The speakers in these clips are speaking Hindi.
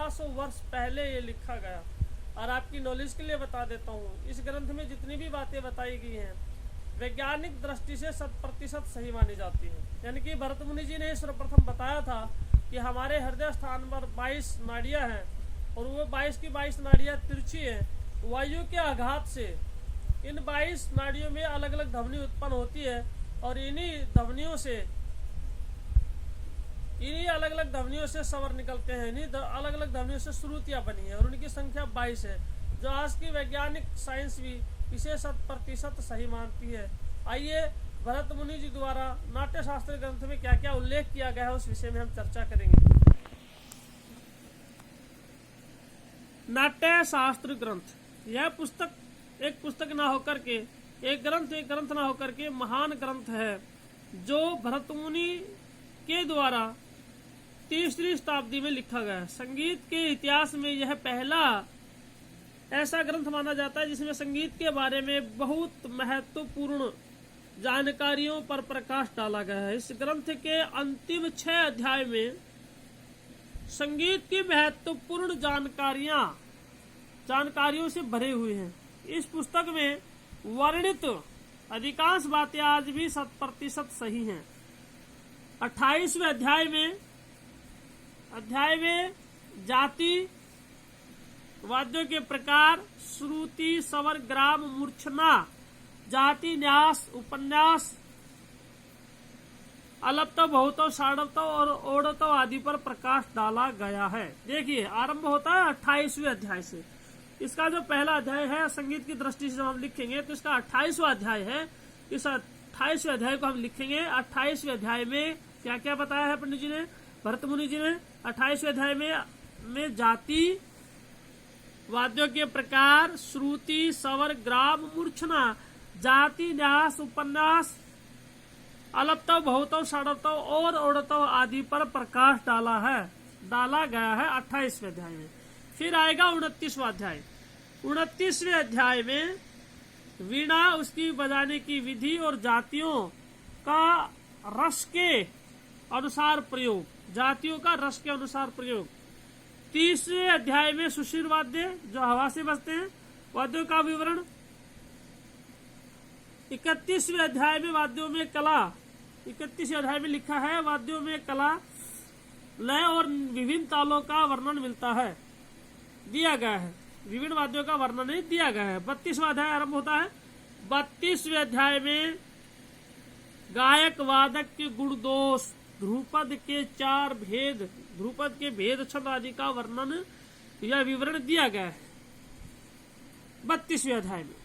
1500 वर्ष पहले ये लिखा गया। और आपकी नॉलेज के लिए बता देता हूँ, इस ग्रंथ में जितनी भी बातें बताई गई हैं वैज्ञानिक दृष्टि से 100% सही मानी जाती है। यानी कि भरत मुनि जी ने सर्वप्रथम बताया था कि हमारे हृदय स्थान पर 22 नाड़ियाँ हैं और वो 22 की 22 नाड़ियाँ तिरछी हैं। वायु के आघात से इन 22 नाड़ियों में अलग अलग ध्वनि उत्पन्न होती है और इन्हीं अलग अलग ध्वनियों से स्वर निकलते हैं। इन्हीं अलग अलग ध्वनियों से श्रुतियाँ बनी है और उनकी संख्या 22 है, जो आज की वैज्ञानिक साइंस भी इसे 100% सही मानती है। आइए भरत मुनि जी द्वारा नाट्य शास्त्र ग्रंथ में क्या क्या उल्लेख किया गया है उस विषय में हम चर्चा करेंगे। नाट्य शास्त्र ग्रंथ, यह पुस्तक एक पुस्तक ना होकर के, एक ग्रंथ ना होकर के महान ग्रंथ है, जो भरत मुनि के द्वारा 3री शताब्दी में लिखा गया है। संगीत के इतिहास में यह पहला ऐसा ग्रंथ माना जाता है जिसमें संगीत के बारे में बहुत महत्वपूर्ण जानकारियों पर प्रकाश डाला गया है। इस ग्रंथ के अंतिम 6 अध्याय में संगीत की महत्वपूर्ण जानकारियों से भरे हुए हैं। इस पुस्तक में वर्णित अधिकांश बातें आज भी 100% सही हैं। 28वें अध्याय में जाति, वाद्यों के प्रकार, श्रुति, स्वर, ग्राम, मूर्छना, जाति, न्यास, उपन्यास, अलप्तव, बहुतव, षाडवतव और ओडतव आदि पर प्रकाश डाला गया है। देखिए, आरंभ होता है 28वें अध्याय से। इसका जो पहला अध्याय है संगीत की दृष्टि से जब हम लिखेंगे तो इसका 28वां अध्याय है। इस 28वें अध्याय को हम लिखेंगे। 28वें अध्याय में क्या क्या बताया है पंडित जी ने, भरत मुनि जी ने? 28वें अध्याय में जाति, वाद्यों के प्रकार, श्रुति, स्वर, ग्राम, मूर्छना, जाति, न्यास, उपन्यास, अलप्तव, बहुतव, षाडवतव और ओडतव आदि पर प्रकाश डाला गया है 28वें अध्याय में। फिर आएगा 29वां अध्याय। 29वें अध्याय में वीणा, उसकी बजाने की विधि और जातियों का रस के अनुसार प्रयोग, जातियों का रस के अनुसार प्रयोग। 30वें अध्याय में सुशील वाद्य, जो हवा से बजते हैं, वाद्यों का विवरण। 31वें अध्याय में वाद्यों में कला, 31वें अध्याय में लिखा है वाद्यों में कला, लय और विभिन्न तालों का वर्णन मिलता है, दिया गया है। विभिन्न वाद्यों का वर्णन नहीं दिया गया है। 32वां अध्याय आरंभ होता है। 32वें अध्याय में गायक वादक के गुण दोष, ध्रुपद के 4 भेद, ध्रुपद के भेद, छंद आदि का वर्णन या विवरण दिया गया है 32वें अध्याय में।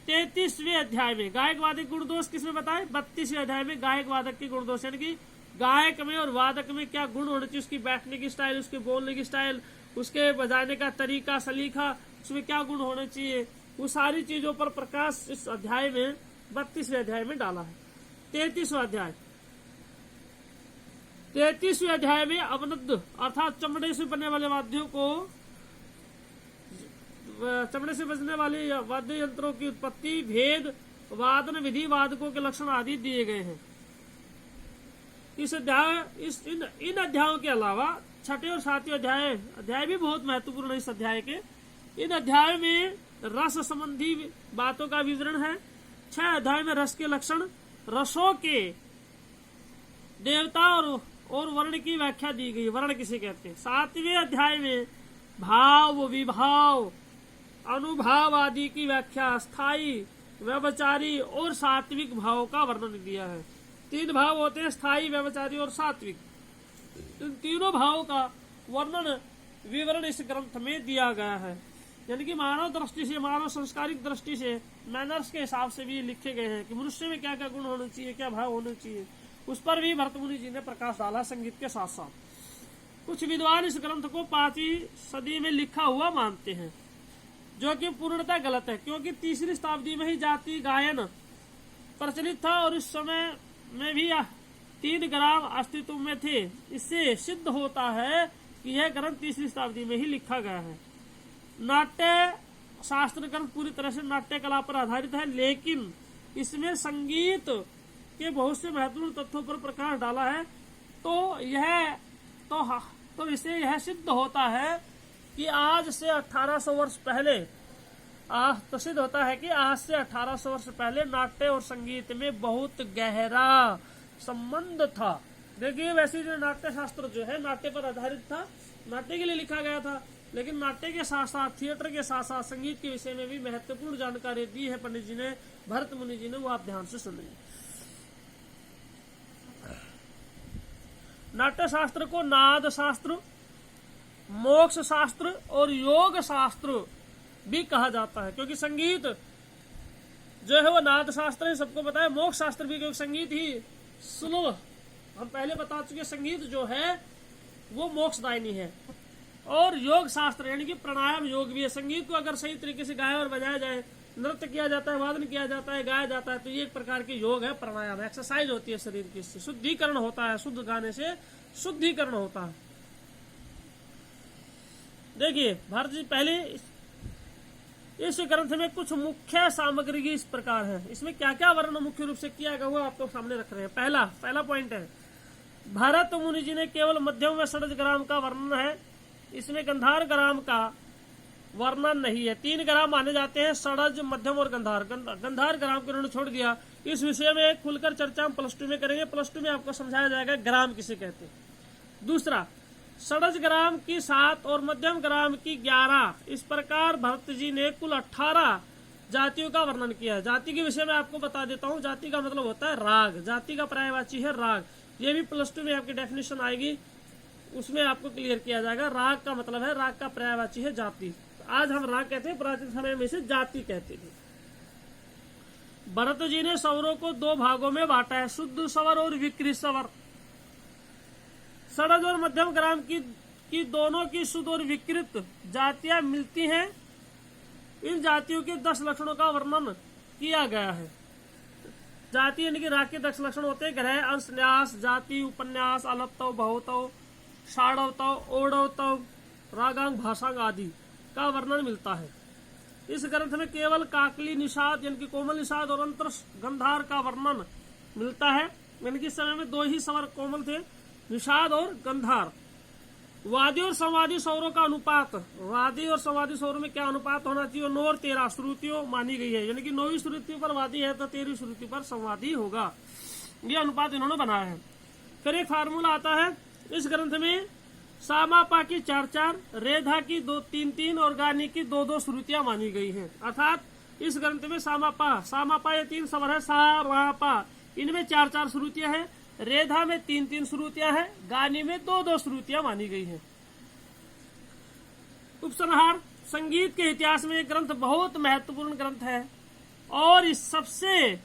33वें अध्याय में गायक वादक गुण दोष किसमें बताए? 32वें अध्याय में गायक वादक के गुण दोष, यानी कि गायक में और वादक में क्या गुण होने चाहिए, उसकी बैठने की स्टाइल, उसके बोलने की स्टाइल, उसके बजाने का तरीका, सलीका, उसमें क्या गुण होने चाहिए, वो सारी चीजों पर प्रकाश इस अध्याय में 32वें अध्याय में डाला है। 33वां अध्याय, 33वें अध्याय में अवनद्ध अर्थात चमड़े से बनने वाले वाद्यों को, चमड़े से बजने वाले वाद्य यंत्रों की उत्पत्ति, भेद, वादन विधि, वादकों के लक्षण आदि दिए गए हैं। इन अध्यायों के अलावा 6ठे और 7वें अध्याय भी बहुत महत्वपूर्ण है। इस अध्याय के इन अध्याय में रस संबंधी बातों का विवरण है। 6 अध्याय में रस के लक्षण, रसों के देवता और वर्ण की व्याख्या दी गई, वर्ण किसे कहते हैं। 7वें अध्याय में भाव, विभाव, अनुभाव आदि की व्याख्या, स्थायी, व्यभिचारी और सात्विक भाव का वर्णन दिया है। 3 भाव होते हैं, स्थायी, व्यभिचारी और सात्विक। इन तीनों भावों का वर्णन विवरण इस ग्रंथ में दिया गया है। यानी कि मानव दृष्टि से, मानव संस्कारिक दृष्टि से, मैनर्स के हिसाब से भी लिखे गए हैं कि मनुष्य में क्या क्या गुण होने चाहिए, क्या भाव होने चाहिए, उस पर भी भरत मुनि जी ने प्रकाश डाला संगीत के साथ साथ। कुछ विद्वान इस ग्रंथ को 5वीं सदी में लिखा हुआ मानते हैं, जो कि पूर्णतः गलत है, क्योंकि 3री शताब्दी में ही जाति गायन प्रचलित था और इस समय में भी 3 ग्राम अस्तित्व में थे। इससे सिद्ध होता है कि यह ग्रंथ 3री शताब्दी में ही लिखा गया है। नाट्य शास्त्र ग्रंथ पूरी तरह से नाट्य कला पर आधारित है, लेकिन इसमें संगीत के बहुत से महत्वपूर्ण तथ्यों पर प्रकाश डाला है। तो इससे यह सिद्ध होता है कि आज से 1800 वर्ष पहले प्रसिद्ध होता है कि आज से 1800 वर्ष पहले नाट्य और संगीत में बहुत गहरा संबंध था। देखिए, वैसे जो नाट्य शास्त्र जो है नाट्य पर आधारित था, नाट्य के लिए लिखा गया था, लेकिन नाट्य के साथ साथ, थिएटर के साथ साथ संगीत के विषय में भी महत्वपूर्ण जानकारी दी है पंडित जी ने, भरत मुनि जी ने, वो आप ध्यान से सुनिए। नाट्य शास्त्र को नाद शास्त्र, मोक्ष शास्त्र और योग शास्त्र भी कहा जाता है, क्योंकि संगीत जो है वो नाद शास्त्र है, सबको पता है। मोक्ष शास्त्र भी, क्योंकि संगीत ही सुलभ, हम पहले बता चुके, संगीत जो है वो मोक्षदायिनी है। और योग शास्त्र यानी कि प्राणायाम योग भी है। संगीत को अगर सही तरीके से गाया और बजाया जाए, नृत्य किया जाता है, वादन किया जाता है, गाया जाता है, तो ये एक प्रकार के योग है, प्राणायाम, एक्सरसाइज होती है शरीर की, शुद्धिकरण होता है, शुद्ध गाने से शुद्धिकरण होता है। देखिए, भारत जी पहले इस ग्रंथ में कुछ मुख्य सामग्री इस प्रकार है। इसमें क्या क्या वर्णन मुख्य रूप से किया गया हुआ आपको सामने रख रहे हैं। पहला पॉइंट है, भरत मुनि जी ने केवल मध्यम व षड्ज ग्राम का वर्णन है, इसमें गंधार ग्राम का वर्णन नहीं है। 3 ग्राम माने जाते हैं, षड्ज, मध्यम और गंधार। गंधार ग्राम को उन्होंने छोड़ दिया। इस विषय में खुलकर चर्चा हम +2 में करेंगे। +2 में आपको समझाया जाएगा ग्राम किसे कहते हैं। दूसरा, षड्ज ग्राम की 7 और मध्यम ग्राम की 11, इस प्रकार भरत जी ने कुल 18 जातियों का वर्णन किया है। जाति के विषय में आपको बता देता हूँ। जाति का मतलब होता है राग, जाति का पर्यायवाची है राग। ये भी +2 में आपकी डेफिनेशन आएगी, उसमें आपको क्लियर किया जाएगा। राग का मतलब है, राग का पर्यायवाची है जाति। आज हम राग कहते हैं, प्राचीन समय में इसे जाति कहते थे। भरत जी ने स्वरों को 2 भागों में बांटा है, शुद्ध स्वर और विकृत स्वर। षड्ज और मध्यम ग्राम की दोनों की शुद्ध और विकृत जातियां मिलती हैं। इन जातियों के 10 लक्षणों का वर्णन किया गया है। जाति यानी कि राग के 10 लक्षण होते हैं, ग्रह, अंश, न्यास, जाति, उपन्यास, अलप्तव, बहुतव, षाढ़वतव, ओढ़वतव, रागांग, भाषांग आदि का वर्णन मिलता है। इस ग्रंथ में केवल काकली निषाद यानी कि कोमल निषाद और अंतर गंधार का वर्णन मिलता है। यानी कि इस समय में 2 ही स्वर कोमल थे, निषाद और गंधार। वादी और संवादी स्वरों का अनुपात, वादी और संवादी स्वरों में क्या अनुपात होना चाहिए? 9 और 13 श्रुतियों मानी गई है, यानी कि 9वीं श्रुति पर वादी है तो 13वीं श्रुति पर संवादी होगा। ये अनुपात इन्होंने बनाया है। फिर एक फार्मूला आता है इस ग्रंथ में, सामापा की 4-4, रेधा की 2-3-3 और गानी की 2-2 श्रुतियां मानी गई हैं। अर्थात इस ग्रंथ में सामापा ये 3 स्वर है, सा, रा, पा, इनमें 4-4 श्रुतियां हैं, रेधा में 3-3 श्रुतियां हैं, गानी में 2-2 श्रुतियां मानी गई हैं। उपसंहार, संगीत के इतिहास में यह ग्रंथ बहुत महत्वपूर्ण ग्रंथ है और इस सबसे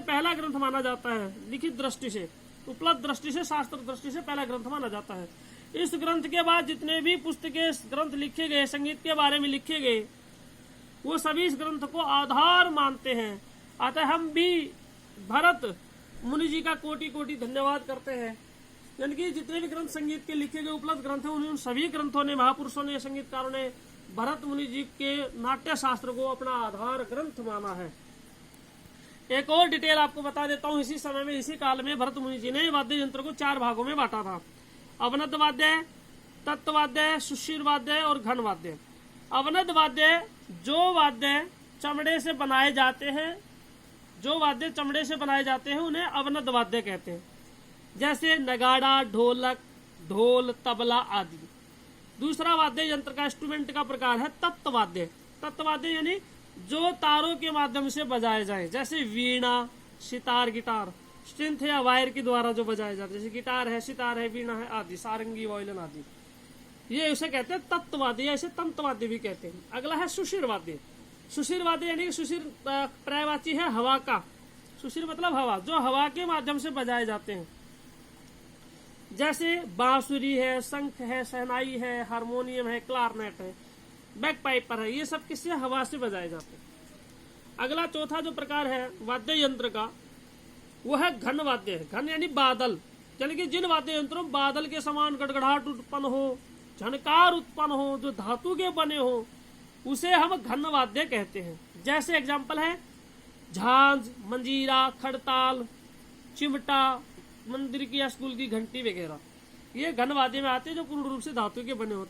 पहला ग्रंथ माना जाता है लिखित दृष्टि से, उपलब्ध दृष्टि से, शास्त्र दृष्टि से पहला ग्रंथ माना जाता है। इस ग्रंथ के बाद जितने भी पुस्तकें ग्रंथ लिखे गए, संगीत के बारे में लिखे गए, वो सभी इस ग्रंथ को आधार मानते हैं। अतः हम भी भरत मुनि जी का कोटि कोटि धन्यवाद करते हैं। यानी कि जितने भी ग्रंथ संगीत के लिखे गए उपलब्ध ग्रंथ हैं, उन सभी ग्रंथों ने, महापुरुषों ने, संगीतकारों ने भरत मुनि जी के नाट्य शास्त्र को अपना आधार ग्रंथ माना है। एक और डिटेल आपको बता देता हूँ। इसी समय में, इसी काल में भरत मुनि जी ने वाद्य यंत्र को 4 भागों में बांटा था। अवनद वाद्य, तत्वाद्य, सुशीर वाद्य और घन वाद्य। अवनद वाद्य जो वाद्य चमड़े से बनाए जाते हैं, उन्हें अवनद वाद्य कहते हैं, जैसे नगाड़ा, ढोलक, ढोल, तबला आदि। दूसरा वाद्य यंत्र का इंस्ट्रूमेंट का प्रकार है तत्वाद्य। तत्वाद्य यानी जो तारों के माध्यम से बजाए जाए, जैसे वीणा, सितार, गिटार, स्ट्रिंग या वायर के द्वारा जो बजाए जाते, जैसे गिटार है, सितार है, वीणा है आदि, सारंगी, वायलिन आदि। ये उसे कहते हैं तत्वाद्य या इसे तंतवाद्य भी कहते हैं। अगला है सुशीर वाद्य। सुशीर वाद्य यानी कि सुशीर पर्यायवाची है हवा का। सुशीर मतलब हवा, जो हवा के माध्यम से बजाए जाते हैं, जैसे बांसुरी है, शंख है, शहनाई है, हारमोनियम है, क्लारनेट है, बैक पाइपर है। ये सब किससे? हवा से बजाए जाते हैं। अगला चौथा जो प्रकार है वाद्य यंत्र का, वो है घन वाद्य। घन यानी बादल, यानी कि जिन वाद्य यंत्रों बादल के समान गड़गड़ाहट उत्पन्न हो, झनकार उत्पन्न हो, जो धातु के बने हो, उसे हम घन वाद्य कहते हैं। जैसे एग्जाम्पल है झांझ, मंजीरा, खड़ताल, चिमटा, मंदिर की या स्कूल की घंटी वगैरह। ये घन वाद्य में आते हैं जो पूर्ण रूप से धातु के बने होते हैं।